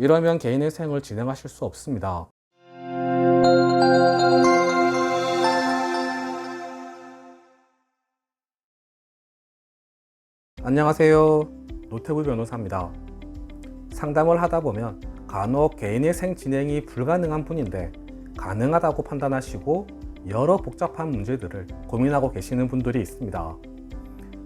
이러면 개인회생을 진행하실 수 없습니다. 안녕하세요. 노태부 변호사입니다. 상담을 하다 보면 간혹 개인회생 진행이 불가능한 분인데 가능하다고 판단하시고 여러 복잡한 문제들을 고민하고 계시는 분들이 있습니다.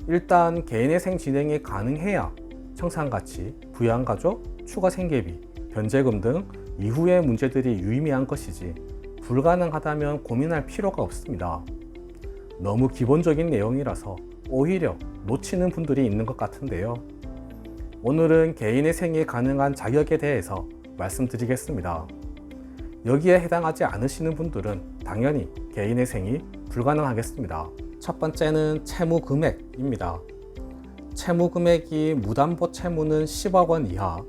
일단 개인회생 진행이 가능해야 청산가치, 부양가족, 추가생계비, 변제금 등 이후의 문제들이 유의미한 것이지 불가능하다면 고민할 필요가 없습니다. 너무 기본적인 내용이라서 오히려 놓치는 분들이 있는 것 같은데요. 오늘은 개인회생이 가능한 자격에 대해서 말씀드리겠습니다. 여기에 해당하지 않으시는 분들은 당연히 개인회생이 불가능하겠습니다. 첫 번째는 채무 금액입니다. 채무 금액이 무담보 채무는 10억 원 이하,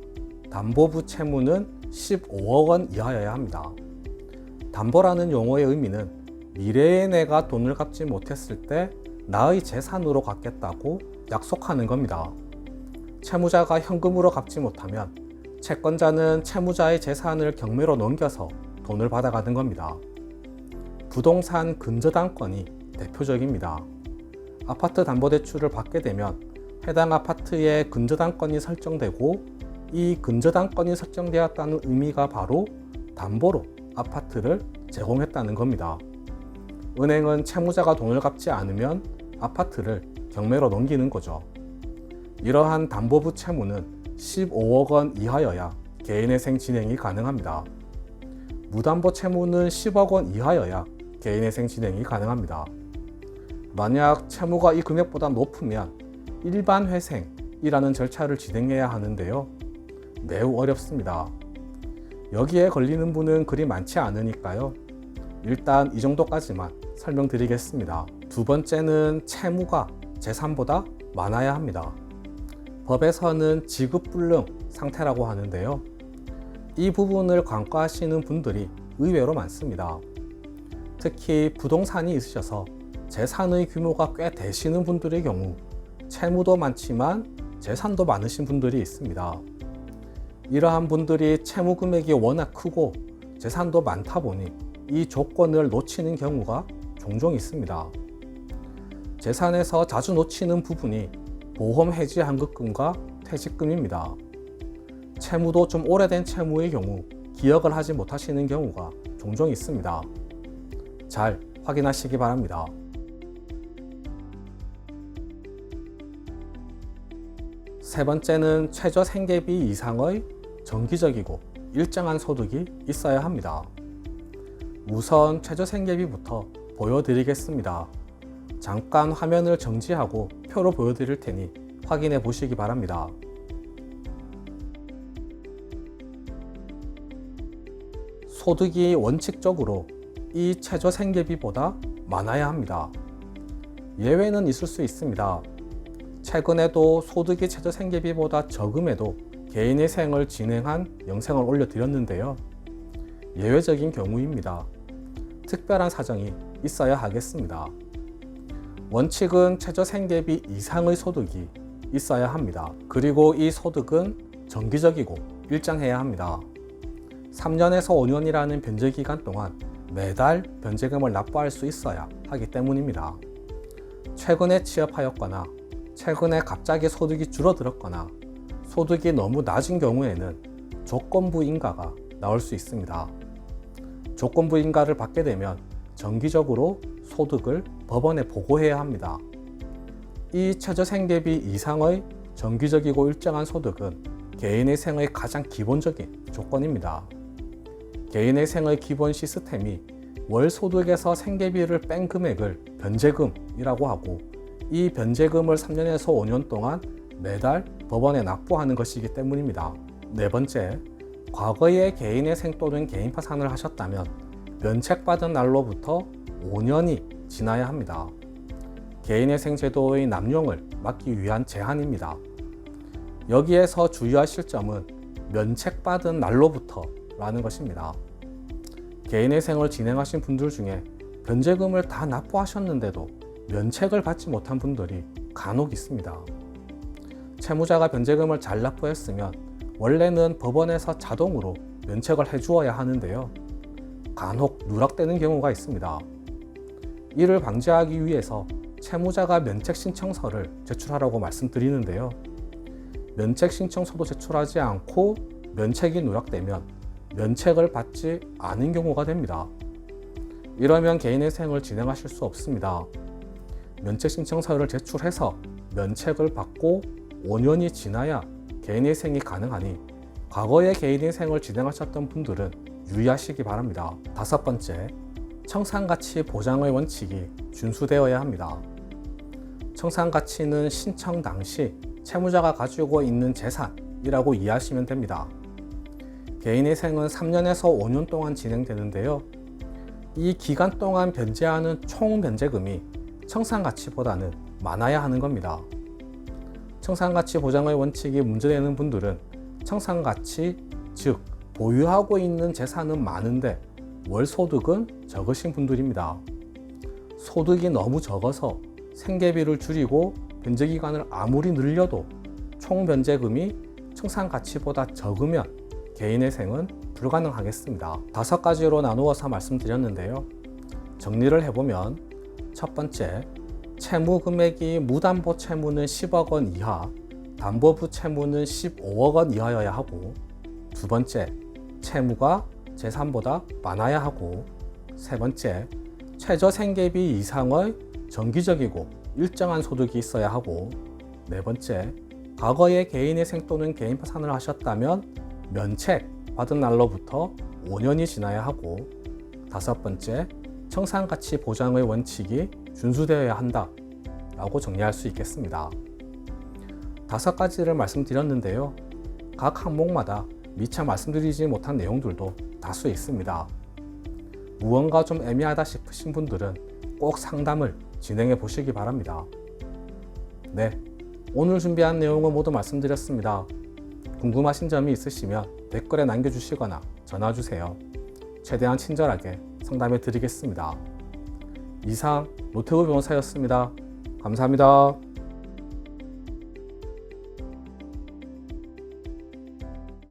담보부 채무는 15억 원 이하여야 합니다. 담보라는 용어의 의미는 미래에 내가 돈을 갚지 못했을 때 나의 재산으로 갚겠다고 약속하는 겁니다. 채무자가 현금으로 갚지 못하면 채권자는 채무자의 재산을 경매로 넘겨서 돈을 받아가는 겁니다. 부동산 근저당권이 대표적입니다. 아파트 담보대출을 받게 되면 해당 아파트에 근저당권이 설정되고 이 근저당권이 설정되었다는 의미가 바로 담보로 아파트를 제공했다는 겁니다. 은행은 채무자가 돈을 갚지 않으면 아파트를 경매로 넘기는 거죠. 이러한 담보부 채무는 15억 원 이하여야 개인회생 진행이 가능합니다. 무담보 채무는 10억 원 이하여야 개인회생 진행이 가능합니다. 만약 채무가 이 금액보다 높으면 일반 회생이라는 절차를 진행해야 하는데요. 매우 어렵습니다. 여기에 걸리는 분은 그리 많지 않으니까요. 일단 이 정도까지만 설명드리겠습니다. 두 번째는 채무가 재산보다 많아야 합니다. 법에서는 지급불능 상태라고 하는데요. 이 부분을 간과하시는 분들이 의외로 많습니다. 특히 부동산이 있으셔서 재산의 규모가 꽤 되시는 분들의 경우 채무도 많지만 재산도 많으신 분들이 있습니다. 이러한 분들이 채무 금액이 워낙 크고 재산도 많다 보니 이 조건을 놓치는 경우가 종종 있습니다. 재산에서 자주 놓치는 부분이 보험 해지 환급금과 퇴직금입니다. 채무도 좀 오래된 채무의 경우 기억을 하지 못하시는 경우가 종종 있습니다. 잘 확인하시기 바랍니다. 세 번째는 최저 생계비 이상의 정기적이고 일정한 소득이 있어야 합니다. 우선 최저 생계비부터 보여드리겠습니다. 잠깐 화면을 정지하고 표로 보여드릴 테니 확인해 보시기 바랍니다. 소득이 원칙적으로 이 최저 생계비보다 많아야 합니다. 예외는 있을 수 있습니다. 최근에도 소득이 최저 생계비보다 적음에도 개인회생을 진행한 영상을 올려드렸는데요. 예외적인 경우입니다. 특별한 사정이 있어야 하겠습니다. 원칙은 최저 생계비 이상의 소득이 있어야 합니다. 그리고 이 소득은 정기적이고 일정해야 합니다. 3년에서 5년이라는 변제기간 동안 매달 변제금을 납부할 수 있어야 하기 때문입니다. 최근에 취업하였거나 최근에 갑자기 소득이 줄어들었거나 소득이 너무 낮은 경우에는 조건부 인가가 나올 수 있습니다. 조건부 인가를 받게 되면 정기적으로 소득을 법원에 보고해야 합니다. 이 최저 생계비 이상의 정기적이고 일정한 소득은 개인회생의 가장 기본적인 조건입니다. 개인회생의 기본 시스템이 월 소득에서 생계비를 뺀 금액을 변제금이라고 하고 이 변제금을 3년에서 5년 동안 매달 법원에 납부하는 것이기 때문입니다. 네 번째, 과거에 개인회생 또는 개인파산을 하셨다면 면책받은 날로부터 5년이 지나야 합니다. 개인회생 제도의 남용을 막기 위한 제한입니다. 여기에서 주의하실 점은 면책받은 날로부터 라는 것입니다. 개인회생을 진행하신 분들 중에 변제금을 다 납부하셨는데도 면책을 받지 못한 분들이 간혹 있습니다. 채무자가 변제금을 잘 납부했으면 원래는 법원에서 자동으로 면책을 해주어야 하는데요. 간혹 누락되는 경우가 있습니다. 이를 방지하기 위해서 채무자가 면책 신청서를 제출하라고 말씀드리는데요. 면책 신청서도 제출하지 않고 면책이 누락되면 면책을 받지 않은 경우가 됩니다. 이러면 개인회생을 진행하실 수 없습니다. 면책 신청서를 제출해서 면책을 받고 5년이 지나야 개인회생이 가능하니 과거에 개인회생을 진행하셨던 분들은 유의하시기 바랍니다. 5번째, 청산가치 보장의 원칙이 준수되어야 합니다. 청산가치는 신청 당시 채무자가 가지고 있는 재산이라고 이해하시면 됩니다. 개인회생은 3년에서 5년 동안 진행되는데요. 이 기간 동안 변제하는 총 변제금이 청산가치보다는 많아야 하는 겁니다. 청산가치 보장의 원칙이 문제되는 분들은 청산가치, 즉 보유하고 있는 재산은 많은데 월소득은 적으신 분들입니다. 소득이 너무 적어서 생계비를 줄이고 변제기간을 아무리 늘려도 총 변제금이 청산가치보다 적으면 개인회생은 불가능하겠습니다. 5가지로 나누어서 말씀드렸는데요. 정리를 해보면 첫 번째, 채무 금액이 무담보 채무는 10억 원 이하, 담보부 채무는 15억 원 이하여야 하고, 두 번째, 채무가 재산보다 많아야 하고, 세 번째, 최저 생계비 이상의 정기적이고 일정한 소득이 있어야 하고, 네 번째, 과거에 개인회생 또는 개인 파산을 하셨다면 면책 받은 날로부터 5년이 지나야 하고, 다섯 번째, 청산가치 보장의 원칙이 준수되어야 한다 라고 정리할 수 있겠습니다. 5가지를 말씀드렸는데요. 각 항목마다 미처 말씀드리지 못한 내용들도 다수 있습니다. 무언가 좀 애매하다 싶으신 분들은 꼭 상담을 진행해 보시기 바랍니다. 네, 오늘 준비한 내용은 모두 말씀드렸습니다. 궁금하신 점이 있으시면 댓글에 남겨주시거나 전화주세요. 최대한 친절하게 상담해 드리겠습니다. 이상 노태우 변호사였습니다. 감사합니다.